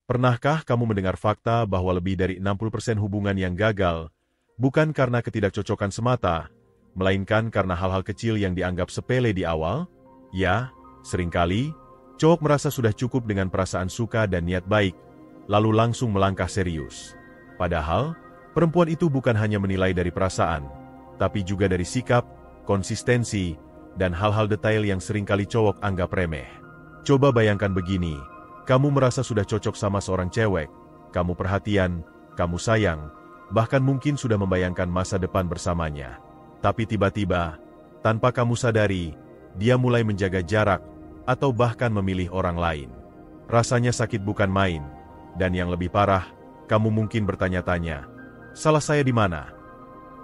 Pernahkah kamu mendengar fakta bahwa lebih dari 60% hubungan yang gagal bukan karena ketidakcocokan semata, melainkan karena hal-hal kecil yang dianggap sepele di awal? Ya, seringkali, cowok merasa sudah cukup dengan perasaan suka dan niat baik, lalu langsung melangkah serius. Padahal, perempuan itu bukan hanya menilai dari perasaan, tapi juga dari sikap, konsistensi, dan hal-hal detail yang seringkali cowok anggap remeh. Coba bayangkan begini, kamu merasa sudah cocok sama seorang cewek, kamu perhatian, kamu sayang, bahkan mungkin sudah membayangkan masa depan bersamanya. Tapi tiba-tiba, tanpa kamu sadari, dia mulai menjaga jarak, atau bahkan memilih orang lain. Rasanya sakit bukan main, dan yang lebih parah, kamu mungkin bertanya-tanya, salah saya di mana?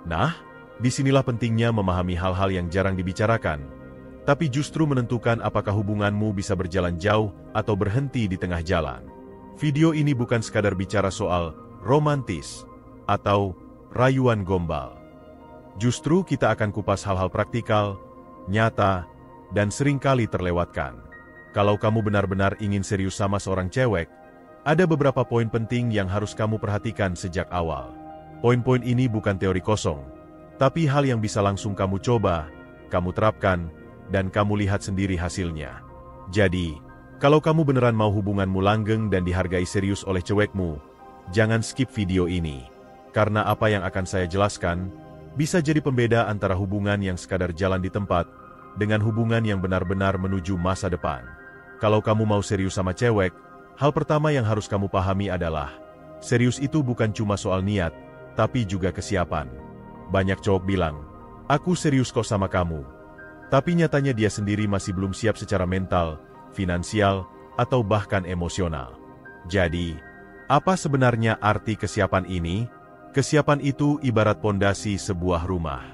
Nah, disinilah pentingnya memahami hal-hal yang jarang dibicarakan, tapi justru menentukan apakah hubunganmu bisa berjalan jauh atau berhenti di tengah jalan. Video ini bukan sekadar bicara soal romantis atau rayuan gombal. Justru kita akan kupas hal-hal praktikal, nyata, dan seringkali terlewatkan. Kalau kamu benar-benar ingin serius sama seorang cewek, ada beberapa poin penting yang harus kamu perhatikan sejak awal. Poin-poin ini bukan teori kosong, tapi hal yang bisa langsung kamu coba, kamu terapkan, dan kamu lihat sendiri hasilnya. Jadi, kalau kamu beneran mau hubunganmu langgeng dan dihargai serius oleh cewekmu, jangan skip video ini. Karena apa yang akan saya jelaskan, bisa jadi pembeda antara hubungan yang sekadar jalan di tempat, dengan hubungan yang benar-benar menuju masa depan. Kalau kamu mau serius sama cewek, hal pertama yang harus kamu pahami adalah, serius itu bukan cuma soal niat, tapi juga kesiapan. Banyak cowok bilang, aku serius kok sama kamu. Tapi nyatanya dia sendiri masih belum siap secara mental, finansial, atau bahkan emosional. Jadi, apa sebenarnya arti kesiapan ini? Kesiapan itu ibarat pondasi sebuah rumah.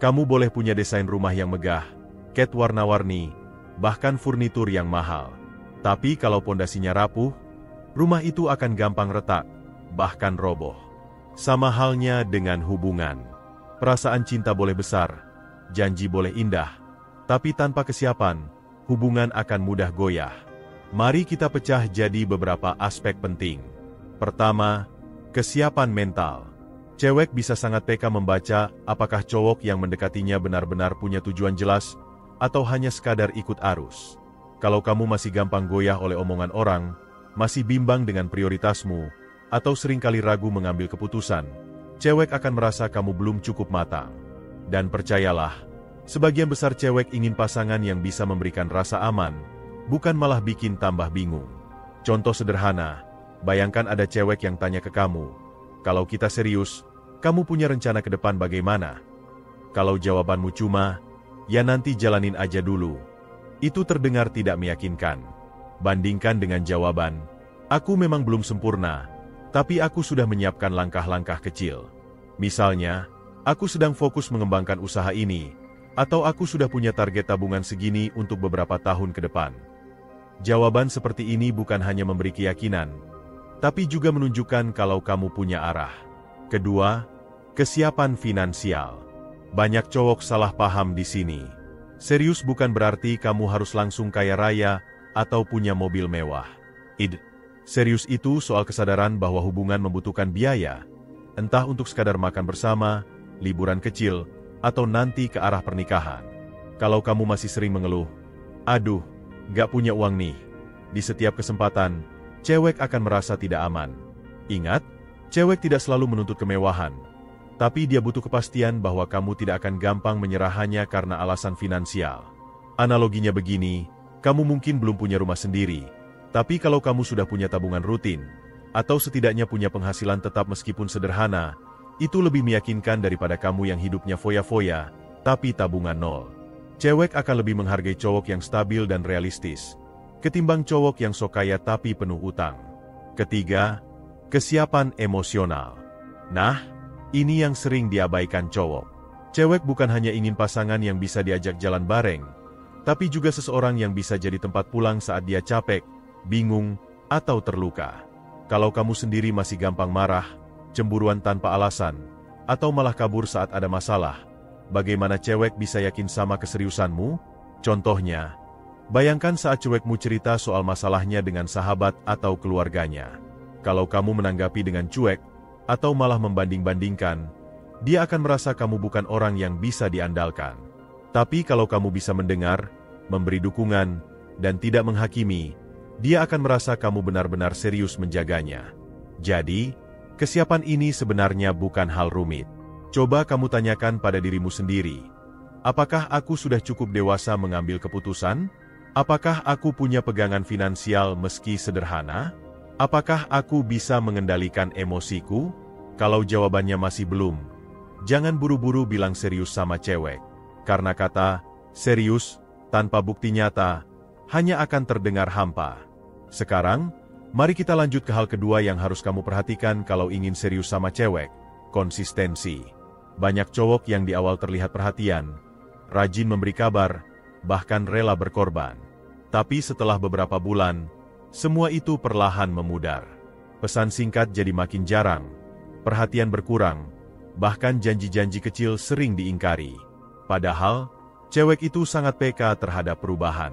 Kamu boleh punya desain rumah yang megah, cat warna-warni, bahkan furnitur yang mahal. Tapi kalau pondasinya rapuh, rumah itu akan gampang retak, bahkan roboh. Sama halnya dengan hubungan. Perasaan cinta boleh besar, janji boleh indah, tapi tanpa kesiapan, hubungan akan mudah goyah. Mari kita pecah jadi beberapa aspek penting. Pertama, kesiapan mental. Cewek bisa sangat peka membaca apakah cowok yang mendekatinya benar-benar punya tujuan jelas atau hanya sekadar ikut arus. Kalau kamu masih gampang goyah oleh omongan orang, masih bimbang dengan prioritasmu, atau seringkali ragu mengambil keputusan, cewek akan merasa kamu belum cukup matang. Dan percayalah, sebagian besar cewek ingin pasangan yang bisa memberikan rasa aman, bukan malah bikin tambah bingung. Contoh sederhana, bayangkan ada cewek yang tanya ke kamu, kalau kita serius, kamu punya rencana ke depan bagaimana? Kalau jawabanmu cuma, ya nanti jalanin aja dulu. Itu terdengar tidak meyakinkan. Bandingkan dengan jawaban, aku memang belum sempurna, tapi aku sudah menyiapkan langkah-langkah kecil. Misalnya, aku sedang fokus mengembangkan usaha ini, atau aku sudah punya target tabungan segini untuk beberapa tahun ke depan. Jawaban seperti ini bukan hanya memberi keyakinan, tapi juga menunjukkan kalau kamu punya arah. Kedua, kesiapan finansial. Banyak cowok salah paham di sini. Serius bukan berarti kamu harus langsung kaya raya atau punya mobil mewah. Serius itu soal kesadaran bahwa hubungan membutuhkan biaya, entah untuk sekadar makan bersama, liburan kecil, atau nanti ke arah pernikahan. Kalau kamu masih sering mengeluh, aduh, gak punya uang nih. Di setiap kesempatan, cewek akan merasa tidak aman. Ingat, cewek tidak selalu menuntut kemewahan, tapi dia butuh kepastian bahwa kamu tidak akan gampang menyerah hanya karena alasan finansial. Analoginya begini, kamu mungkin belum punya rumah sendiri, tapi kalau kamu sudah punya tabungan rutin, atau setidaknya punya penghasilan tetap meskipun sederhana, itu lebih meyakinkan daripada kamu yang hidupnya foya-foya, tapi tabungan nol. Cewek akan lebih menghargai cowok yang stabil dan realistis, ketimbang cowok yang sok kaya tapi penuh utang. Ketiga, kesiapan emosional. Nah, ini yang sering diabaikan cowok. Cewek bukan hanya ingin pasangan yang bisa diajak jalan bareng, tapi juga seseorang yang bisa jadi tempat pulang saat dia capek, bingung, atau terluka. Kalau kamu sendiri masih gampang marah, cemburuan tanpa alasan, atau malah kabur saat ada masalah, bagaimana cewek bisa yakin sama keseriusanmu? Contohnya, bayangkan saat cewekmu cerita soal masalahnya dengan sahabat atau keluarganya. Kalau kamu menanggapi dengan cuek, atau malah membanding-bandingkan, dia akan merasa kamu bukan orang yang bisa diandalkan. Tapi kalau kamu bisa mendengar, memberi dukungan, dan tidak menghakimi, dia akan merasa kamu benar-benar serius menjaganya. Jadi, kesiapan ini sebenarnya bukan hal rumit. Coba kamu tanyakan pada dirimu sendiri, apakah aku sudah cukup dewasa mengambil keputusan? Apakah aku punya pegangan finansial meski sederhana? Apakah aku bisa mengendalikan emosiku? Kalau jawabannya masih belum, jangan buru-buru bilang serius sama cewek. Karena kata serius tanpa bukti nyata hanya akan terdengar hampa. Sekarang, mari kita lanjut ke hal kedua yang harus kamu perhatikan kalau ingin serius sama cewek, konsistensi. Banyak cowok yang di awal terlihat perhatian, rajin memberi kabar, bahkan rela berkorban. Tapi setelah beberapa bulan, semua itu perlahan memudar. Pesan singkat jadi makin jarang, perhatian berkurang, bahkan janji-janji kecil sering diingkari. Padahal, cewek itu sangat peka terhadap perubahan.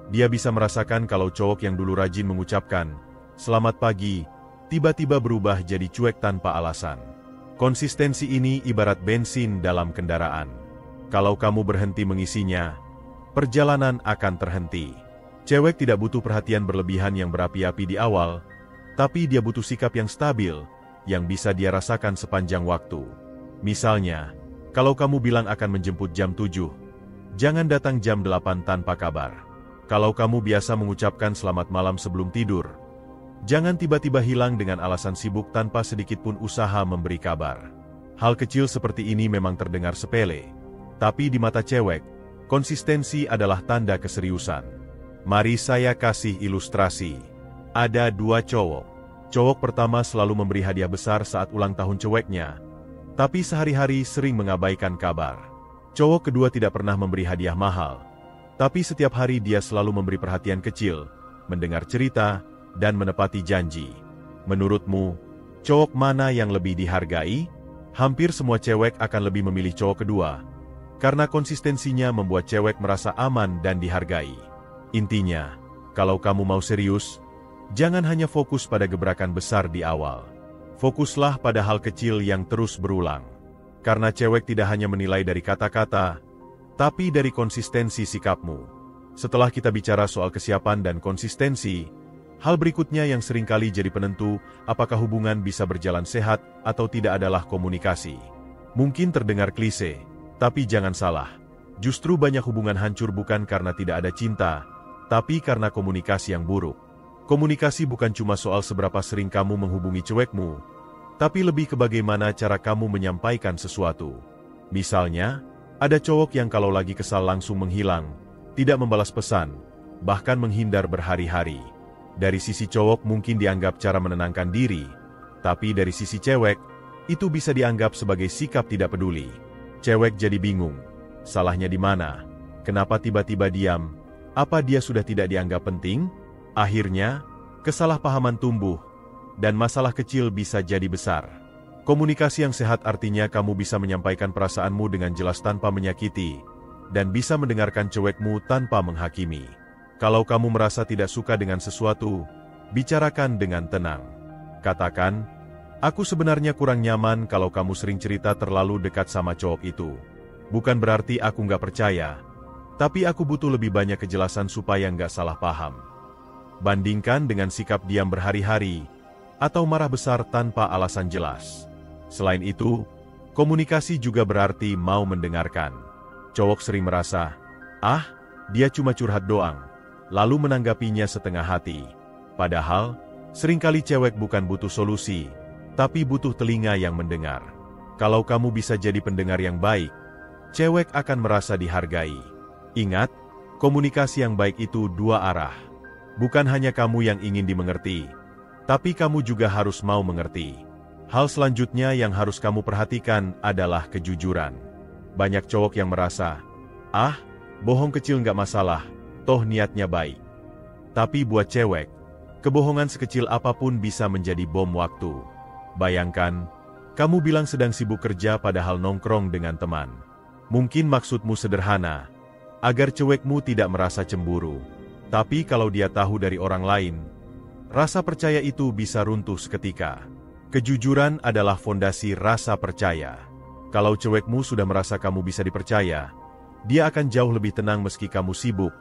Dia bisa merasakan kalau cowok yang dulu rajin mengucapkan, "Selamat pagi," tiba-tiba berubah jadi cuek tanpa alasan. Konsistensi ini ibarat bensin dalam kendaraan. Kalau kamu berhenti mengisinya, perjalanan akan terhenti. Cewek tidak butuh perhatian berlebihan yang berapi-api di awal, tapi dia butuh sikap yang stabil, yang bisa dia rasakan sepanjang waktu. Misalnya, kalau kamu bilang akan menjemput jam 7, jangan datang jam 8 tanpa kabar. Kalau kamu biasa mengucapkan selamat malam sebelum tidur, jangan tiba-tiba hilang dengan alasan sibuk tanpa sedikit pun usaha memberi kabar. Hal kecil seperti ini memang terdengar sepele, tapi di mata cewek, konsistensi adalah tanda keseriusan. Mari saya kasih ilustrasi. Ada dua cowok. Cowok pertama selalu memberi hadiah besar saat ulang tahun ceweknya, tapi sehari-hari sering mengabaikan kabar. Cowok kedua tidak pernah memberi hadiah mahal, tapi setiap hari dia selalu memberi perhatian kecil, mendengar cerita, dan menepati janji. Menurutmu, cowok mana yang lebih dihargai? Hampir semua cewek akan lebih memilih cowok kedua, karena konsistensinya membuat cewek merasa aman dan dihargai. Intinya, kalau kamu mau serius, jangan hanya fokus pada gebrakan besar di awal. Fokuslah pada hal kecil yang terus berulang. Karena cewek tidak hanya menilai dari kata-kata, tapi dari konsistensi sikapmu. Setelah kita bicara soal kesiapan dan konsistensi, hal berikutnya yang seringkali jadi penentu apakah hubungan bisa berjalan sehat atau tidak adalah komunikasi. Mungkin terdengar klise, tapi jangan salah. Justru banyak hubungan hancur bukan karena tidak ada cinta, tapi karena komunikasi yang buruk. Komunikasi bukan cuma soal seberapa sering kamu menghubungi cewekmu, tapi lebih ke bagaimana cara kamu menyampaikan sesuatu. Misalnya, ada cowok yang kalau lagi kesal langsung menghilang, tidak membalas pesan, bahkan menghindar berhari-hari. Dari sisi cowok mungkin dianggap cara menenangkan diri, tapi dari sisi cewek, itu bisa dianggap sebagai sikap tidak peduli. Cewek jadi bingung, salahnya di mana? Kenapa tiba-tiba diam? Apa dia sudah tidak dianggap penting? Akhirnya, kesalahpahaman tumbuh, dan masalah kecil bisa jadi besar. Komunikasi yang sehat artinya kamu bisa menyampaikan perasaanmu dengan jelas tanpa menyakiti, dan bisa mendengarkan cewekmu tanpa menghakimi. Kalau kamu merasa tidak suka dengan sesuatu, bicarakan dengan tenang. Katakan, "Aku sebenarnya kurang nyaman kalau kamu sering cerita terlalu dekat sama cowok itu. Bukan berarti aku nggak percaya, tapi aku butuh lebih banyak kejelasan supaya nggak salah paham." Bandingkan dengan sikap diam berhari-hari, atau marah besar tanpa alasan jelas. Selain itu, komunikasi juga berarti mau mendengarkan. Cowok sering merasa, dia cuma curhat doang, lalu menanggapinya setengah hati. Padahal, seringkali cewek bukan butuh solusi, tapi butuh telinga yang mendengar. Kalau kamu bisa jadi pendengar yang baik, cewek akan merasa dihargai. Ingat, komunikasi yang baik itu dua arah. Bukan hanya kamu yang ingin dimengerti, tapi kamu juga harus mau mengerti. Hal selanjutnya yang harus kamu perhatikan adalah kejujuran. Banyak cowok yang merasa, bohong kecil nggak masalah, toh niatnya baik. Tapi buat cewek, kebohongan sekecil apapun bisa menjadi bom waktu. Bayangkan, kamu bilang sedang sibuk kerja padahal nongkrong dengan teman. Mungkin maksudmu sederhana, agar cewekmu tidak merasa cemburu. Tapi kalau dia tahu dari orang lain, rasa percaya itu bisa runtuh seketika. Kejujuran adalah fondasi rasa percaya. Kalau cewekmu sudah merasa kamu bisa dipercaya, dia akan jauh lebih tenang meski kamu sibuk,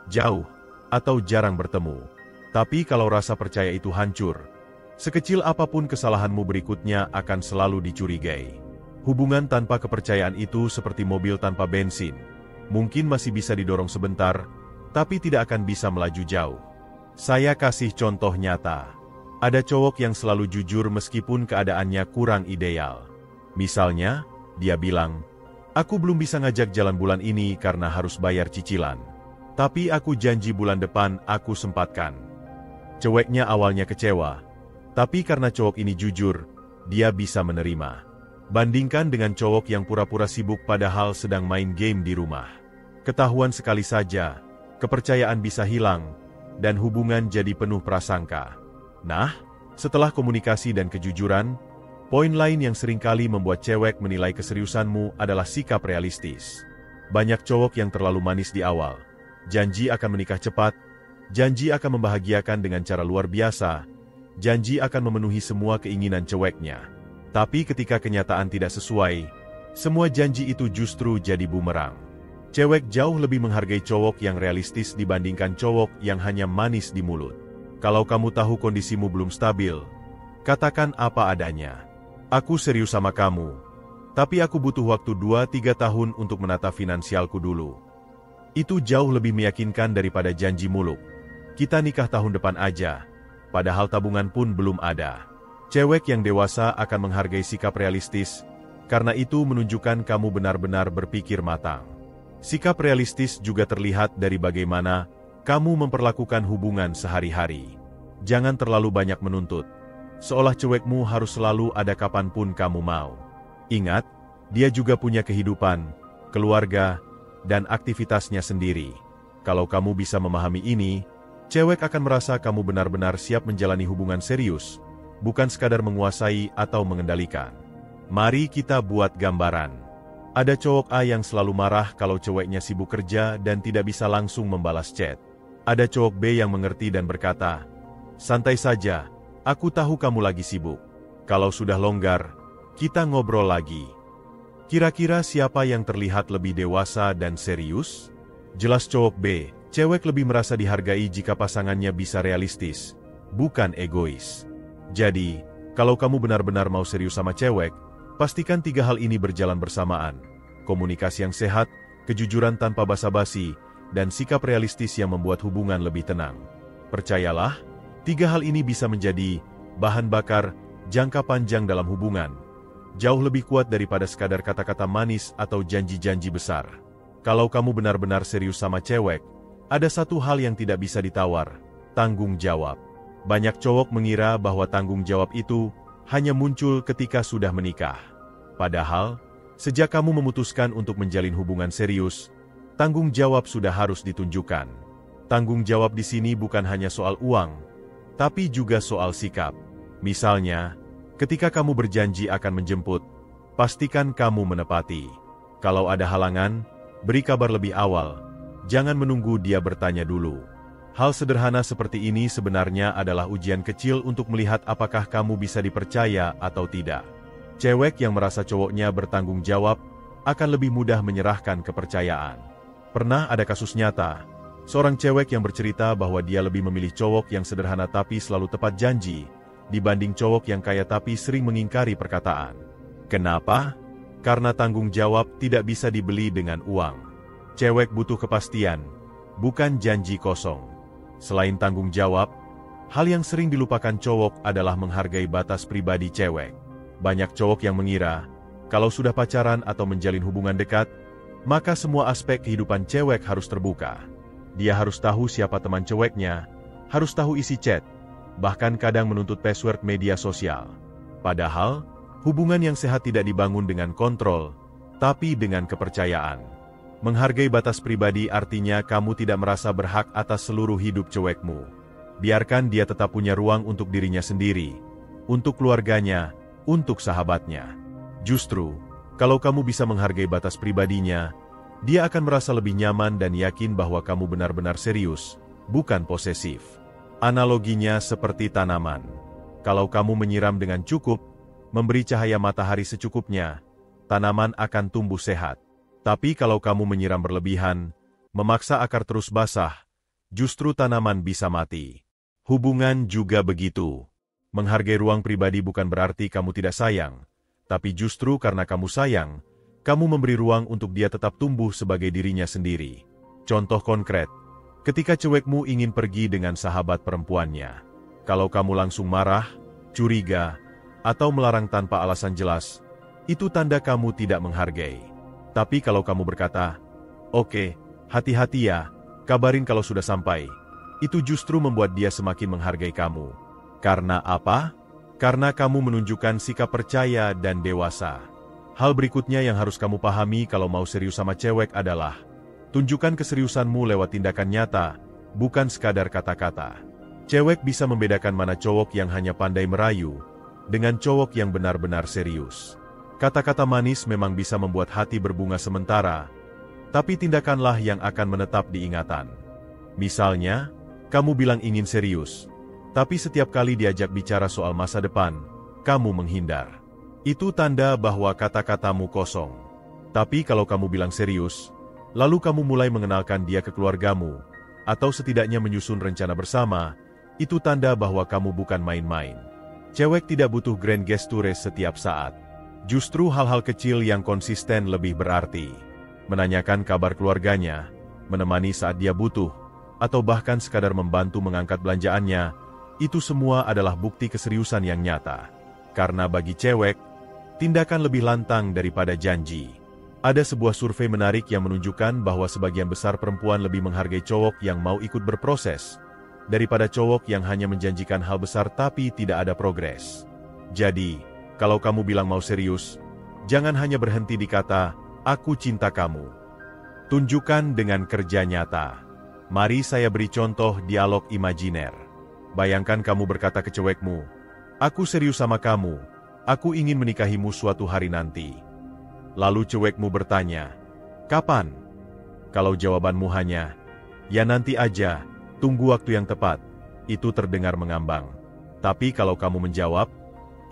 jauh, atau jarang bertemu. Tapi kalau rasa percaya itu hancur, sekecil apapun kesalahanmu berikutnya akan selalu dicurigai. Hubungan tanpa kepercayaan itu seperti mobil tanpa bensin. Mungkin masih bisa didorong sebentar, tapi tidak akan bisa melaju jauh. Saya kasih contoh nyata. Ada cowok yang selalu jujur meskipun keadaannya kurang ideal. Misalnya, dia bilang, "Aku belum bisa ngajak jalan bulan ini karena harus bayar cicilan. Tapi aku janji bulan depan aku sempatkan." Ceweknya awalnya kecewa, tapi karena cowok ini jujur, dia bisa menerima. Bandingkan dengan cowok yang pura-pura sibuk padahal sedang main game di rumah. Ketahuan sekali saja, kepercayaan bisa hilang, dan hubungan jadi penuh prasangka. Nah, setelah komunikasi dan kejujuran, poin lain yang seringkali membuat cewek menilai keseriusanmu adalah sikap realistis. Banyak cowok yang terlalu manis di awal. Janji akan menikah cepat, janji akan membahagiakan dengan cara luar biasa, janji akan memenuhi semua keinginan ceweknya. Tapi ketika kenyataan tidak sesuai, semua janji itu justru jadi bumerang. Cewek jauh lebih menghargai cowok yang realistis dibandingkan cowok yang hanya manis di mulut. Kalau kamu tahu kondisimu belum stabil, katakan apa adanya. "Aku serius sama kamu, tapi aku butuh waktu 2-3 tahun untuk menata finansialku dulu." Itu jauh lebih meyakinkan daripada janji muluk. "Kita nikah tahun depan aja," padahal tabungan pun belum ada. Cewek yang dewasa akan menghargai sikap realistis, karena itu menunjukkan kamu benar-benar berpikir matang. Sikap realistis juga terlihat dari bagaimana kamu memperlakukan hubungan sehari-hari. Jangan terlalu banyak menuntut, seolah cewekmu harus selalu ada kapanpun kamu mau. Ingat, dia juga punya kehidupan, keluarga, dan aktivitasnya sendiri. Kalau kamu bisa memahami ini, cewek akan merasa kamu benar-benar siap menjalani hubungan serius, bukan sekadar menguasai atau mengendalikan. Mari kita buat gambaran. Ada cowok A yang selalu marah kalau ceweknya sibuk kerja dan tidak bisa langsung membalas chat. Ada cowok B yang mengerti dan berkata, "Santai saja, aku tahu kamu lagi sibuk. Kalau sudah longgar, kita ngobrol lagi." Kira-kira siapa yang terlihat lebih dewasa dan serius? Jelas cowok B. Cewek lebih merasa dihargai jika pasangannya bisa realistis, bukan egois. Jadi, kalau kamu benar-benar mau serius sama cewek, pastikan 3 hal ini berjalan bersamaan. Komunikasi yang sehat, kejujuran tanpa basa-basi, dan sikap realistis yang membuat hubungan lebih tenang. Percayalah, 3 hal ini bisa menjadi bahan bakar jangka panjang dalam hubungan. Jauh lebih kuat daripada sekadar kata-kata manis atau janji-janji besar. Kalau kamu benar-benar serius sama cewek, ada satu hal yang tidak bisa ditawar, tanggung jawab. Banyak cowok mengira bahwa tanggung jawab itu hanya muncul ketika sudah menikah. Padahal, sejak kamu memutuskan untuk menjalin hubungan serius, tanggung jawab sudah harus ditunjukkan. Tanggung jawab di sini bukan hanya soal uang, tapi juga soal sikap. Misalnya, ketika kamu berjanji akan menjemput, pastikan kamu menepati. Kalau ada halangan, beri kabar lebih awal. Jangan menunggu dia bertanya dulu. Hal sederhana seperti ini sebenarnya adalah ujian kecil untuk melihat apakah kamu bisa dipercaya atau tidak. Cewek yang merasa cowoknya bertanggung jawab akan lebih mudah menyerahkan kepercayaan. Pernah ada kasus nyata, seorang cewek yang bercerita bahwa dia lebih memilih cowok yang sederhana tapi selalu tepat janji, dibanding cowok yang kaya tapi sering mengingkari perkataan. Kenapa? Karena tanggung jawab tidak bisa dibeli dengan uang. Cewek butuh kepastian, bukan janji kosong. Selain tanggung jawab, hal yang sering dilupakan cowok adalah menghargai batas pribadi cewek. Banyak cowok yang mengira, kalau sudah pacaran atau menjalin hubungan dekat, maka semua aspek kehidupan cewek harus terbuka. Dia harus tahu siapa teman ceweknya, harus tahu isi chat, bahkan kadang menuntut password media sosial. Padahal, hubungan yang sehat tidak dibangun dengan kontrol, tapi dengan kepercayaan. Menghargai batas pribadi artinya kamu tidak merasa berhak atas seluruh hidup cewekmu. Biarkan dia tetap punya ruang untuk dirinya sendiri, untuk keluarganya, untuk sahabatnya. Justru, kalau kamu bisa menghargai batas pribadinya, dia akan merasa lebih nyaman dan yakin bahwa kamu benar-benar serius, bukan posesif. Analoginya seperti tanaman. Kalau kamu menyiram dengan cukup, memberi cahaya matahari secukupnya, tanaman akan tumbuh sehat. Tapi kalau kamu menyiram berlebihan, memaksa akar terus basah, justru tanaman bisa mati. Hubungan juga begitu. Menghargai ruang pribadi bukan berarti kamu tidak sayang, tapi justru karena kamu sayang, kamu memberi ruang untuk dia tetap tumbuh sebagai dirinya sendiri. Contoh konkret, ketika cewekmu ingin pergi dengan sahabat perempuannya. Kalau kamu langsung marah, curiga, atau melarang tanpa alasan jelas, itu tanda kamu tidak menghargai. Tapi kalau kamu berkata, "Oke, hati-hati ya, kabarin kalau sudah sampai," itu justru membuat dia semakin menghargai kamu. Karena apa? Karena kamu menunjukkan sikap percaya dan dewasa. Hal berikutnya yang harus kamu pahami kalau mau serius sama cewek adalah, tunjukkan keseriusanmu lewat tindakan nyata, bukan sekadar kata-kata. Cewek bisa membedakan mana cowok yang hanya pandai merayu, dengan cowok yang benar-benar serius. Kata-kata manis memang bisa membuat hati berbunga sementara, tapi tindakanlah yang akan menetap di ingatan. Misalnya, kamu bilang ingin serius, tapi setiap kali diajak bicara soal masa depan, kamu menghindar. Itu tanda bahwa kata-katamu kosong. Tapi kalau kamu bilang serius, lalu kamu mulai mengenalkan dia ke keluargamu, atau setidaknya menyusun rencana bersama, itu tanda bahwa kamu bukan main-main. Cewek tidak butuh grand gestures setiap saat. Justru hal-hal kecil yang konsisten lebih berarti. Menanyakan kabar keluarganya, menemani saat dia butuh, atau bahkan sekadar membantu mengangkat belanjaannya, itu semua adalah bukti keseriusan yang nyata. Karena bagi cewek, tindakan lebih lantang daripada janji. Ada sebuah survei menarik yang menunjukkan bahwa sebagian besar perempuan lebih menghargai cowok yang mau ikut berproses, daripada cowok yang hanya menjanjikan hal besar tapi tidak ada progres. Jadi, kalau kamu bilang mau serius, jangan hanya berhenti di kata, "Aku cinta kamu." Tunjukkan dengan kerja nyata. Mari saya beri contoh dialog imajiner. Bayangkan kamu berkata ke cewekmu, "Aku serius sama kamu, aku ingin menikahimu suatu hari nanti." Lalu cewekmu bertanya, "Kapan?" Kalau jawabanmu hanya, "Ya nanti aja, tunggu waktu yang tepat," itu terdengar mengambang. Tapi kalau kamu menjawab,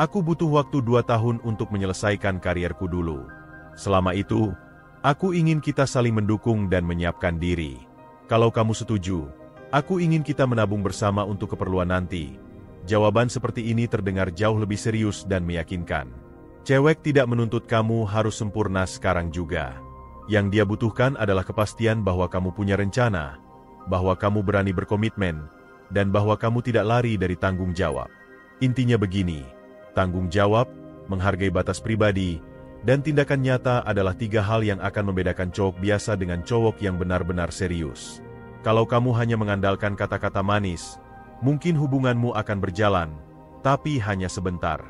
"Aku butuh waktu 2 tahun untuk menyelesaikan karierku dulu. Selama itu, aku ingin kita saling mendukung dan menyiapkan diri. Kalau kamu setuju, aku ingin kita menabung bersama untuk keperluan nanti." Jawaban seperti ini terdengar jauh lebih serius dan meyakinkan. Cewek tidak menuntut kamu harus sempurna sekarang juga. Yang dia butuhkan adalah kepastian bahwa kamu punya rencana, bahwa kamu berani berkomitmen, dan bahwa kamu tidak lari dari tanggung jawab. Intinya begini, tanggung jawab, menghargai batas pribadi, dan tindakan nyata adalah 3 hal yang akan membedakan cowok biasa dengan cowok yang benar-benar serius. Kalau kamu hanya mengandalkan kata-kata manis, mungkin hubunganmu akan berjalan, tapi hanya sebentar.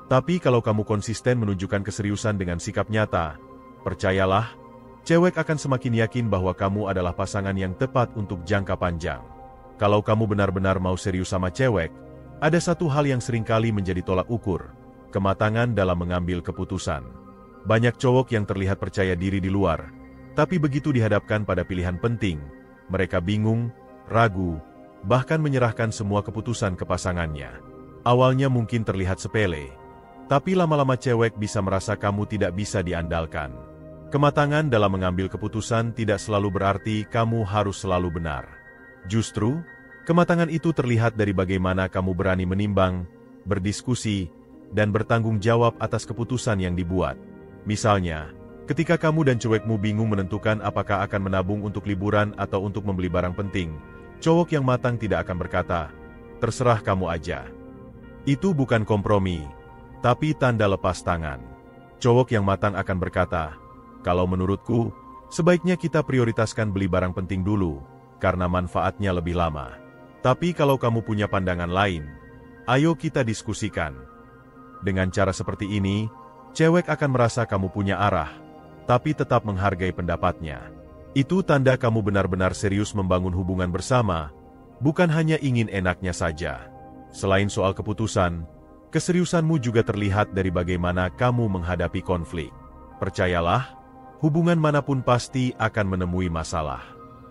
Tapi kalau kamu konsisten menunjukkan keseriusan dengan sikap nyata, percayalah, cewek akan semakin yakin bahwa kamu adalah pasangan yang tepat untuk jangka panjang. Kalau kamu benar-benar mau serius sama cewek, ada satu hal yang seringkali menjadi tolak ukur, kematangan dalam mengambil keputusan. Banyak cowok yang terlihat percaya diri di luar, tapi begitu dihadapkan pada pilihan penting, mereka bingung, ragu, bahkan menyerahkan semua keputusan ke pasangannya. Awalnya mungkin terlihat sepele, tapi lama-lama cewek bisa merasa kamu tidak bisa diandalkan. Kematangan dalam mengambil keputusan tidak selalu berarti kamu harus selalu benar. Justru, kematangan itu terlihat dari bagaimana kamu berani menimbang, berdiskusi, dan bertanggung jawab atas keputusan yang dibuat. Misalnya, ketika kamu dan cewekmu bingung menentukan apakah akan menabung untuk liburan atau untuk membeli barang penting, cowok yang matang tidak akan berkata, "Terserah kamu aja." Itu bukan kompromi, tapi tanda lepas tangan. Cowok yang matang akan berkata, "Kalau menurutku, sebaiknya kita prioritaskan beli barang penting dulu, karena manfaatnya lebih lama. Tapi kalau kamu punya pandangan lain, ayo kita diskusikan." Dengan cara seperti ini, cewek akan merasa kamu punya arah, tapi tetap menghargai pendapatnya. Itu tanda kamu benar-benar serius membangun hubungan bersama, bukan hanya ingin enaknya saja. Selain soal keputusan, keseriusanmu juga terlihat dari bagaimana kamu menghadapi konflik. Percayalah, hubungan manapun pasti akan menemui masalah.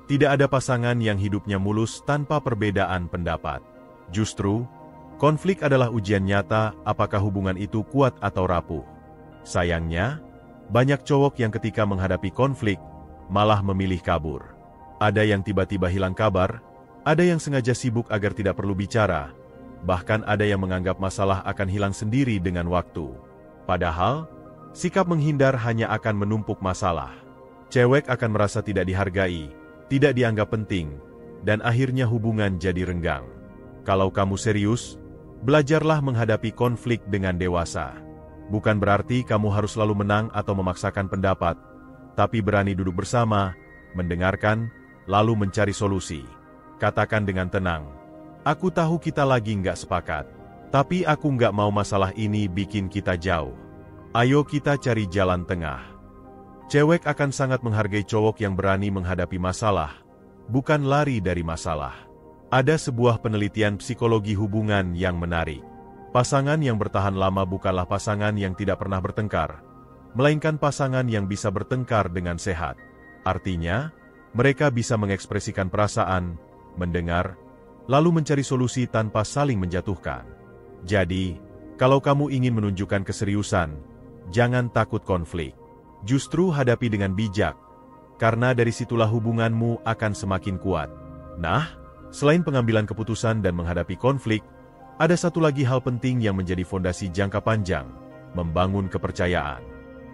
Tidak ada pasangan yang hidupnya mulus tanpa perbedaan pendapat. Justru, konflik adalah ujian nyata apakah hubungan itu kuat atau rapuh. Sayangnya, banyak cowok yang ketika menghadapi konflik, malah memilih kabur. Ada yang tiba-tiba hilang kabar, ada yang sengaja sibuk agar tidak perlu bicara, bahkan ada yang menganggap masalah akan hilang sendiri dengan waktu. Padahal, sikap menghindar hanya akan menumpuk masalah. Cewek akan merasa tidak dihargai, tidak dianggap penting, dan akhirnya hubungan jadi renggang. Kalau kamu serius, belajarlah menghadapi konflik dengan dewasa. Bukan berarti kamu harus selalu menang atau memaksakan pendapat, tapi berani duduk bersama, mendengarkan, lalu mencari solusi. Katakan dengan tenang, aku tahu kita lagi nggak sepakat, tapi aku nggak mau masalah ini bikin kita jauh. Ayo kita cari jalan tengah. Cewek akan sangat menghargai cowok yang berani menghadapi masalah, bukan lari dari masalah. Ada sebuah penelitian psikologi hubungan yang menarik. Pasangan yang bertahan lama bukanlah pasangan yang tidak pernah bertengkar, melainkan pasangan yang bisa bertengkar dengan sehat. Artinya, mereka bisa mengekspresikan perasaan, mendengar, lalu mencari solusi tanpa saling menjatuhkan. Jadi, kalau kamu ingin menunjukkan keseriusan, jangan takut konflik. Justru hadapi dengan bijak, karena dari situlah hubunganmu akan semakin kuat. Nah, selain pengambilan keputusan dan menghadapi konflik, ada satu lagi hal penting yang menjadi fondasi jangka panjang, membangun kepercayaan.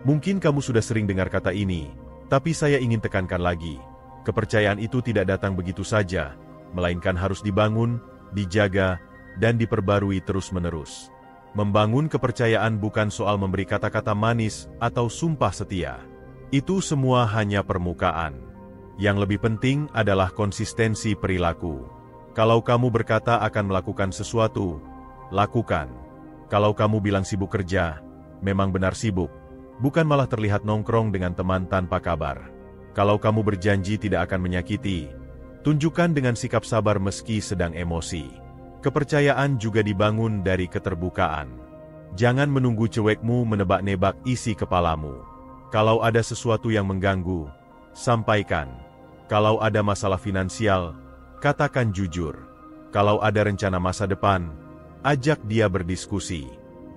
Mungkin kamu sudah sering dengar kata ini, tapi saya ingin tekankan lagi, kepercayaan itu tidak datang begitu saja, melainkan harus dibangun, dijaga, dan diperbarui terus-menerus. Membangun kepercayaan bukan soal memberi kata-kata manis atau sumpah setia. Itu semua hanya permukaan. Yang lebih penting adalah konsistensi perilaku. Kalau kamu berkata akan melakukan sesuatu, lakukan. Kalau kamu bilang sibuk kerja, memang benar sibuk, bukan malah terlihat nongkrong dengan teman tanpa kabar. Kalau kamu berjanji tidak akan menyakiti, tunjukkan dengan sikap sabar meski sedang emosi. Kepercayaan juga dibangun dari keterbukaan. Jangan menunggu cewekmu menebak-nebak isi kepalamu. Kalau ada sesuatu yang mengganggu, sampaikan. Kalau ada masalah finansial, katakan jujur. Kalau ada rencana masa depan, ajak dia berdiskusi.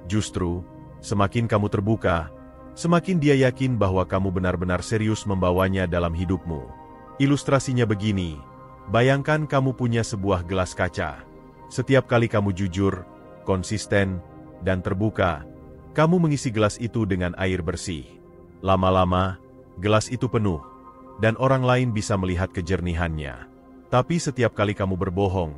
Justru, semakin kamu terbuka, semakin dia yakin bahwa kamu benar-benar serius membawanya dalam hidupmu. Ilustrasinya begini, bayangkan kamu punya sebuah gelas kaca. Setiap kali kamu jujur, konsisten, dan terbuka, kamu mengisi gelas itu dengan air bersih. Lama-lama, gelas itu penuh, dan orang lain bisa melihat kejernihannya. Tapi setiap kali kamu berbohong,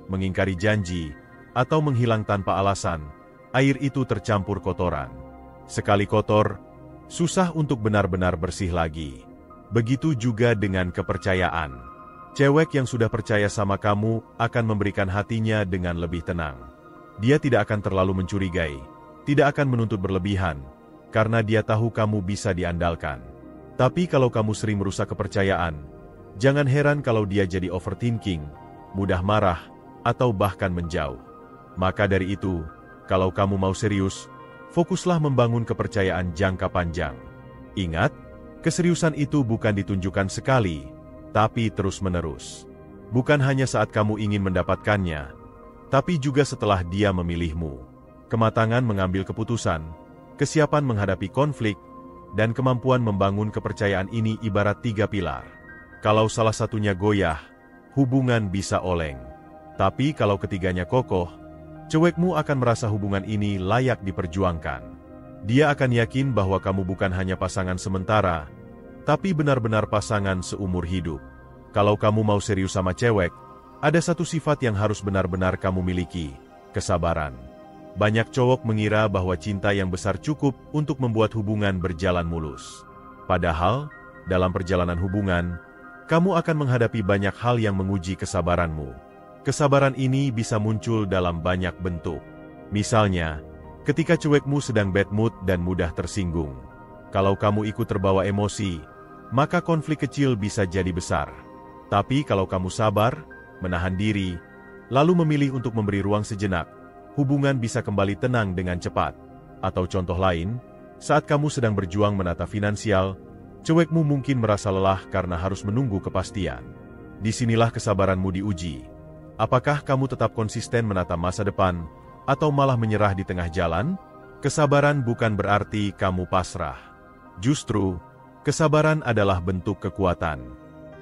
mengingkari janji, atau menghilang tanpa alasan, air itu tercampur kotoran. Sekali kotor, susah untuk benar-benar bersih lagi. Begitu juga dengan kepercayaan. Cewek yang sudah percaya sama kamu akan memberikan hatinya dengan lebih tenang. Dia tidak akan terlalu mencurigai, tidak akan menuntut berlebihan, karena dia tahu kamu bisa diandalkan. Tapi kalau kamu sering merusak kepercayaan, jangan heran kalau dia jadi overthinking, mudah marah, atau bahkan menjauh. Maka dari itu, kalau kamu mau serius, fokuslah membangun kepercayaan jangka panjang. Ingat, keseriusan itu bukan ditunjukkan sekali, tapi terus-menerus. Bukan hanya saat kamu ingin mendapatkannya, tapi juga setelah dia memilihmu. Kematangan mengambil keputusan, kesiapan menghadapi konflik, dan kemampuan membangun kepercayaan ini ibarat 3 pilar. Kalau salah satunya goyah, hubungan bisa oleng. Tapi kalau ketiganya kokoh, cewekmu akan merasa hubungan ini layak diperjuangkan. Dia akan yakin bahwa kamu bukan hanya pasangan sementara, tapi benar-benar pasangan seumur hidup. Kalau kamu mau serius sama cewek, ada satu sifat yang harus benar-benar kamu miliki, kesabaran. Banyak cowok mengira bahwa cinta yang besar cukup untuk membuat hubungan berjalan mulus. Padahal, dalam perjalanan hubungan, kamu akan menghadapi banyak hal yang menguji kesabaranmu. Kesabaran ini bisa muncul dalam banyak bentuk. Misalnya, ketika cewekmu sedang bad mood dan mudah tersinggung. Kalau kamu ikut terbawa emosi, maka konflik kecil bisa jadi besar. Tapi kalau kamu sabar, menahan diri, lalu memilih untuk memberi ruang sejenak, hubungan bisa kembali tenang dengan cepat. Atau contoh lain, saat kamu sedang berjuang menata finansial, cewekmu mungkin merasa lelah karena harus menunggu kepastian. Disinilah kesabaranmu diuji. Apakah kamu tetap konsisten menata masa depan, atau malah menyerah di tengah jalan? Kesabaran bukan berarti kamu pasrah. Justru, kesabaran adalah bentuk kekuatan.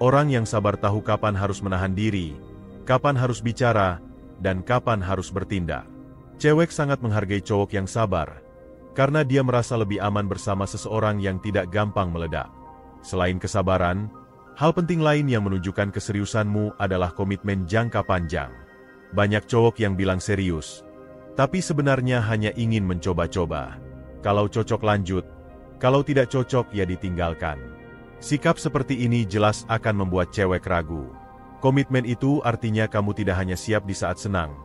Orang yang sabar tahu kapan harus menahan diri, kapan harus bicara, dan kapan harus bertindak. Cewek sangat menghargai cowok yang sabar, karena dia merasa lebih aman bersama seseorang yang tidak gampang meledak. Selain kesabaran, hal penting lain yang menunjukkan keseriusanmu adalah komitmen jangka panjang. Banyak cowok yang bilang serius, tapi sebenarnya hanya ingin mencoba-coba. Kalau cocok lanjut, kalau tidak cocok ya ditinggalkan. Sikap seperti ini jelas akan membuat cewek ragu. Komitmen itu artinya kamu tidak hanya siap di saat senang,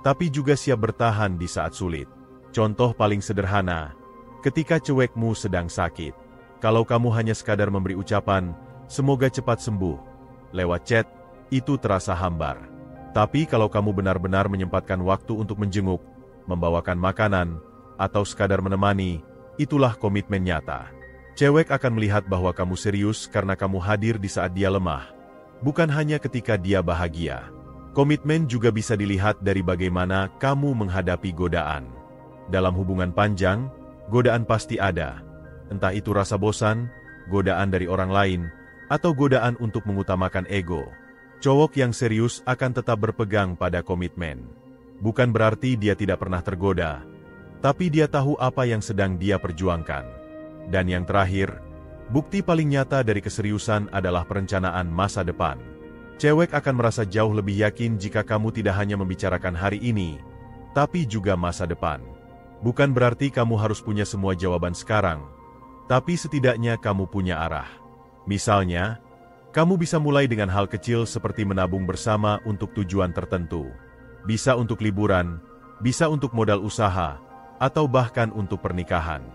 tapi juga siap bertahan di saat sulit. Contoh paling sederhana, ketika cewekmu sedang sakit. Kalau kamu hanya sekadar memberi ucapan, semoga cepat sembuh, lewat chat, itu terasa hambar. Tapi kalau kamu benar-benar menyempatkan waktu untuk menjenguk, membawakan makanan, atau sekadar menemani, itulah komitmen nyata. Cewek akan melihat bahwa kamu serius karena kamu hadir di saat dia lemah, bukan hanya ketika dia bahagia. Komitmen juga bisa dilihat dari bagaimana kamu menghadapi godaan. Dalam hubungan panjang, godaan pasti ada. Entah itu rasa bosan, godaan dari orang lain, atau godaan untuk mengutamakan ego. Cowok yang serius akan tetap berpegang pada komitmen. Bukan berarti dia tidak pernah tergoda, tapi dia tahu apa yang sedang dia perjuangkan. Dan yang terakhir, bukti paling nyata dari keseriusan adalah perencanaan masa depan. Cewek akan merasa jauh lebih yakin jika kamu tidak hanya membicarakan hari ini, tapi juga masa depan. Bukan berarti kamu harus punya semua jawaban sekarang, tapi setidaknya kamu punya arah. Misalnya, kamu bisa mulai dengan hal kecil seperti menabung bersama untuk tujuan tertentu. Bisa untuk liburan, bisa untuk modal usaha, atau bahkan untuk pernikahan.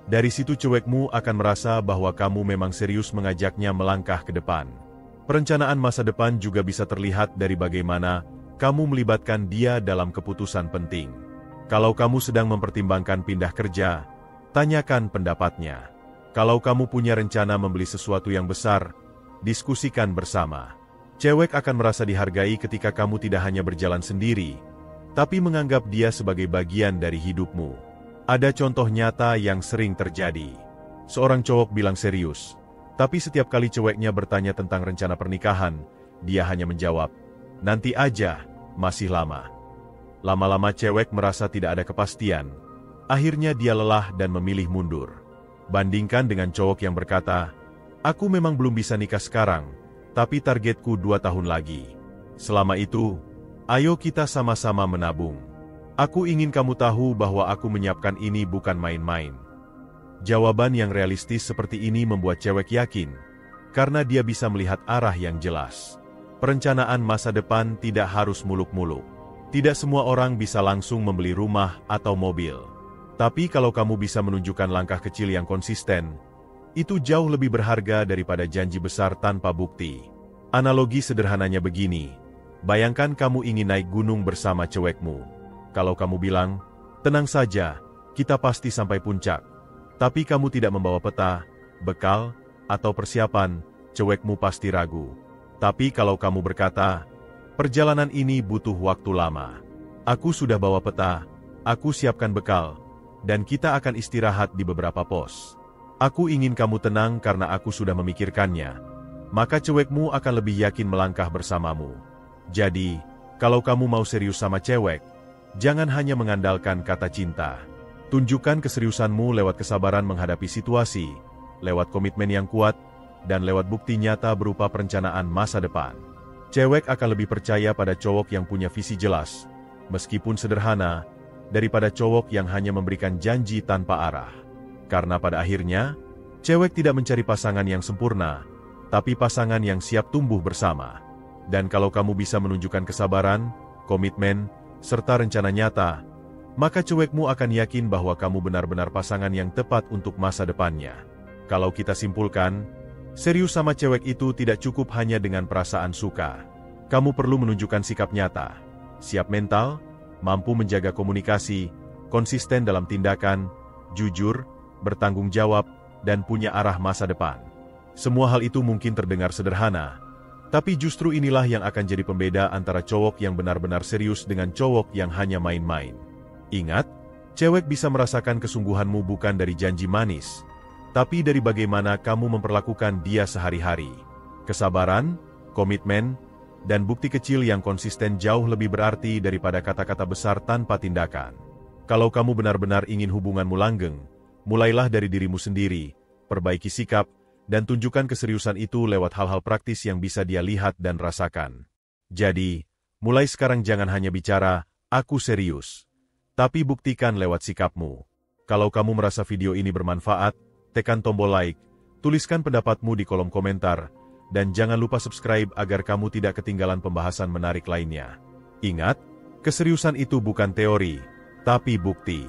Dari situ cewekmu akan merasa bahwa kamu memang serius mengajaknya melangkah ke depan. Perencanaan masa depan juga bisa terlihat dari bagaimana kamu melibatkan dia dalam keputusan penting. Kalau kamu sedang mempertimbangkan pindah kerja, tanyakan pendapatnya. Kalau kamu punya rencana membeli sesuatu yang besar, diskusikan bersama. Cewek akan merasa dihargai ketika kamu tidak hanya berjalan sendiri, tapi menganggap dia sebagai bagian dari hidupmu. Ada contoh nyata yang sering terjadi. Seorang cowok bilang serius, tapi setiap kali ceweknya bertanya tentang rencana pernikahan, dia hanya menjawab, "Nanti aja, masih lama." Lama-lama cewek merasa tidak ada kepastian. Akhirnya dia lelah dan memilih mundur. Bandingkan dengan cowok yang berkata, "Aku memang belum bisa nikah sekarang, tapi targetku 2 tahun lagi. Selama itu, ayo kita sama-sama menabung. Aku ingin kamu tahu bahwa aku menyiapkan ini bukan main-main." Jawaban yang realistis seperti ini membuat cewek yakin, karena dia bisa melihat arah yang jelas. Perencanaan masa depan tidak harus muluk-muluk. Tidak semua orang bisa langsung membeli rumah atau mobil. Tapi kalau kamu bisa menunjukkan langkah kecil yang konsisten, itu jauh lebih berharga daripada janji besar tanpa bukti. Analogi sederhananya begini, bayangkan kamu ingin naik gunung bersama cewekmu. Kalau kamu bilang, "Tenang saja, kita pasti sampai puncak." Tapi kamu tidak membawa peta, bekal, atau persiapan, cewekmu pasti ragu. Tapi kalau kamu berkata, "Perjalanan ini butuh waktu lama. Aku sudah bawa peta, aku siapkan bekal, dan kita akan istirahat di beberapa pos. Aku ingin kamu tenang karena aku sudah memikirkannya." Maka cewekmu akan lebih yakin melangkah bersamamu. Jadi, kalau kamu mau serius sama cewek, jangan hanya mengandalkan kata cinta. Tunjukkan keseriusanmu lewat kesabaran menghadapi situasi, lewat komitmen yang kuat, dan lewat bukti nyata berupa perencanaan masa depan. Cewek akan lebih percaya pada cowok yang punya visi jelas, meskipun sederhana, daripada cowok yang hanya memberikan janji tanpa arah. Karena pada akhirnya, cewek tidak mencari pasangan yang sempurna, tapi pasangan yang siap tumbuh bersama. Dan kalau kamu bisa menunjukkan kesabaran, komitmen, serta rencana nyata, maka cewekmu akan yakin bahwa kamu benar-benar pasangan yang tepat untuk masa depannya. Kalau kita simpulkan, serius sama cewek itu tidak cukup hanya dengan perasaan suka. Kamu perlu menunjukkan sikap nyata, siap mental, mampu menjaga komunikasi, konsisten dalam tindakan, jujur, bertanggung jawab, dan punya arah masa depan. Semua hal itu mungkin terdengar sederhana, Tapi justru inilah yang akan jadi pembeda antara cowok yang benar-benar serius dengan cowok yang hanya main-main. Ingat, cewek bisa merasakan kesungguhanmu bukan dari janji manis, tapi dari bagaimana kamu memperlakukan dia sehari-hari. Kesabaran, komitmen, dan bukti kecil yang konsisten jauh lebih berarti daripada kata-kata besar tanpa tindakan. Kalau kamu benar-benar ingin hubunganmu langgeng, mulailah dari dirimu sendiri, perbaiki sikap, dan tunjukkan keseriusan itu lewat hal-hal praktis yang bisa dia lihat dan rasakan. Jadi, mulai sekarang jangan hanya bicara, "Aku serius," tapi buktikan lewat sikapmu. Kalau kamu merasa video ini bermanfaat, tekan tombol like, tuliskan pendapatmu di kolom komentar, dan jangan lupa subscribe agar kamu tidak ketinggalan pembahasan menarik lainnya. Ingat, keseriusan itu bukan teori, tapi bukti.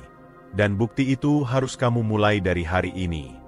Dan bukti itu harus kamu mulai dari hari ini.